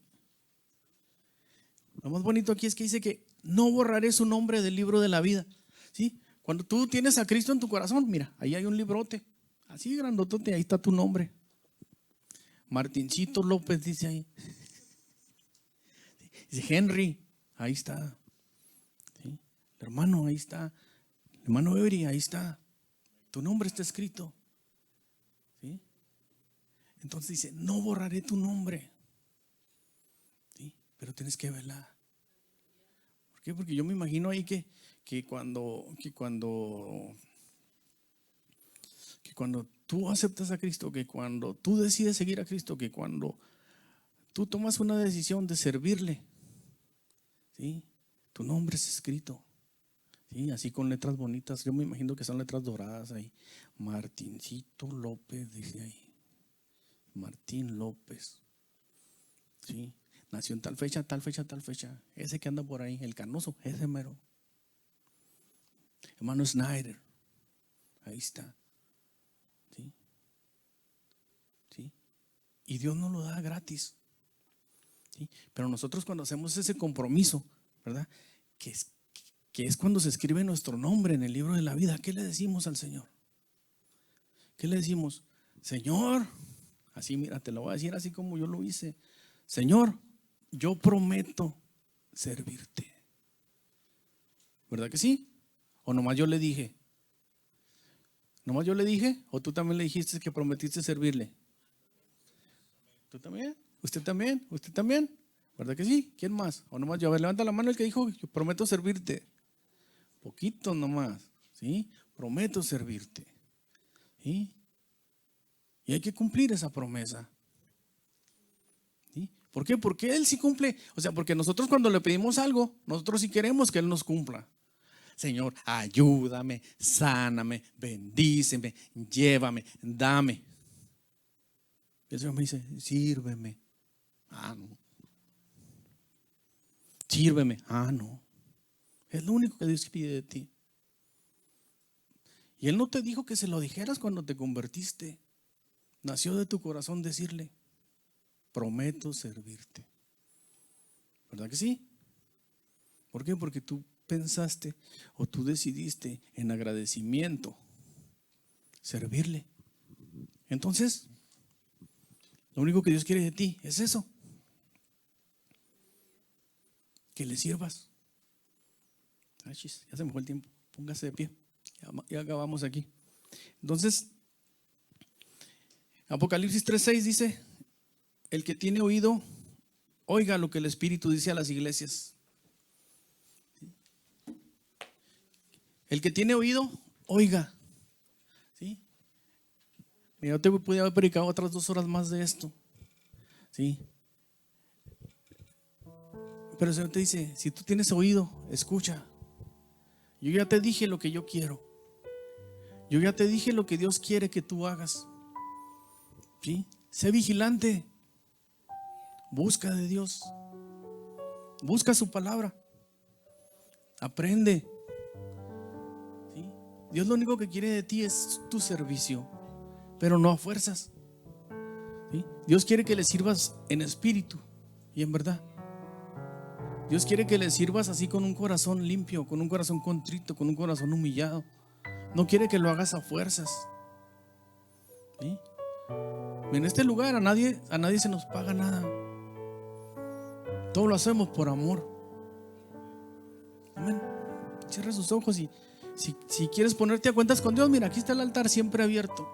Lo más bonito aquí es que dice que no borraré su nombre del libro de la vida. ¿Sí? Cuando tú tienes a Cristo en tu corazón, mira, ahí hay un librote, así grandotote, ahí está tu nombre. Martincito López dice ahí. Dice Henry, ahí está. ¿Sí? El hermano, ahí está. El hermano Eury, ahí está. Tu nombre está escrito. ¿Sí? Entonces dice, no borraré tu nombre. ¿Sí? Pero tienes que velar. ¿Por qué? Porque yo me imagino ahí que cuando tú aceptas a Cristo, que cuando tú decides seguir a Cristo, que cuando tú tomas una decisión de servirle, ¿sí? Tu nombre es escrito, ¿sí? Así con letras bonitas. Yo me imagino que son letras doradas ahí. Martincito López, dice ahí. Martín López, ¿sí? Nació en tal fecha, tal fecha, tal fecha. Ese que anda por ahí, el canoso, ese mero. Hermano Snyder, ahí está. ¿Sí? ¿Sí? Y Dios nos lo da gratis. ¿Sí? Pero nosotros cuando hacemos ese compromiso, ¿verdad? Que que es cuando se escribe nuestro nombre en el libro de la vida. ¿Qué le decimos al Señor? ¿Qué le decimos? Señor, así mira, te lo voy a decir así como yo lo hice. Señor, yo prometo servirte. ¿Verdad que sí? ¿O nomás yo le dije? ¿Nomás yo le dije? ¿O tú también le dijiste que prometiste servirle? ¿Tú también? ¿Usted también? ¿Usted también? ¿Verdad que sí? ¿Quién más? ¿O nomás yo? A ver, levanta la mano el que dijo, yo prometo servirte. Poquito nomás, ¿sí? Prometo servirte. ¿Sí? Y hay que cumplir esa promesa. ¿Sí? ¿Por qué? Porque Él sí cumple. O sea, porque nosotros cuando le pedimos algo, nosotros sí queremos que Él nos cumpla. Señor, ayúdame, sáname, bendíceme, llévame, dame. Y el Señor me dice, sírveme. Ah, no. Sírveme. Ah, no. Es lo único que Dios pide de ti. Y Él no te dijo que se lo dijeras cuando te convertiste. Nació de tu corazón decirle, prometo servirte. ¿Verdad que sí? ¿Por qué? Porque tú pensaste o tú decidiste en agradecimiento servirle. Entonces, lo único que Dios quiere de ti es eso. Que le sirvas. Ay, ya se me fue el tiempo. Póngase de pie. Ya acabamos aquí. Entonces, Apocalipsis 3:6 dice, el que tiene oído, oiga lo que el Espíritu dice a las iglesias. El que tiene oído, oiga. ¿Sí? Mira, yo te podía haber predicado otras 2 horas más de esto. ¿Sí? Pero el Señor te dice, si tú tienes oído, escucha. Yo ya te dije lo que yo quiero. Yo ya te dije lo que Dios quiere que tú hagas. ¿Sí? Sé vigilante. Busca de Dios. Busca su palabra. Aprende. ¿Sí? Dios lo único que quiere de ti es tu servicio, pero no a fuerzas. ¿Sí? Dios quiere que le sirvas en espíritu y en verdad. Dios quiere que le sirvas así con un corazón limpio, con un corazón contrito, con un corazón humillado. No quiere que lo hagas a fuerzas. ¿Sí? En este lugar a nadie se nos paga nada. Todo lo hacemos por amor. Amén. Cierra sus ojos y si quieres ponerte a cuentas con Dios, mira, aquí está el altar siempre abierto.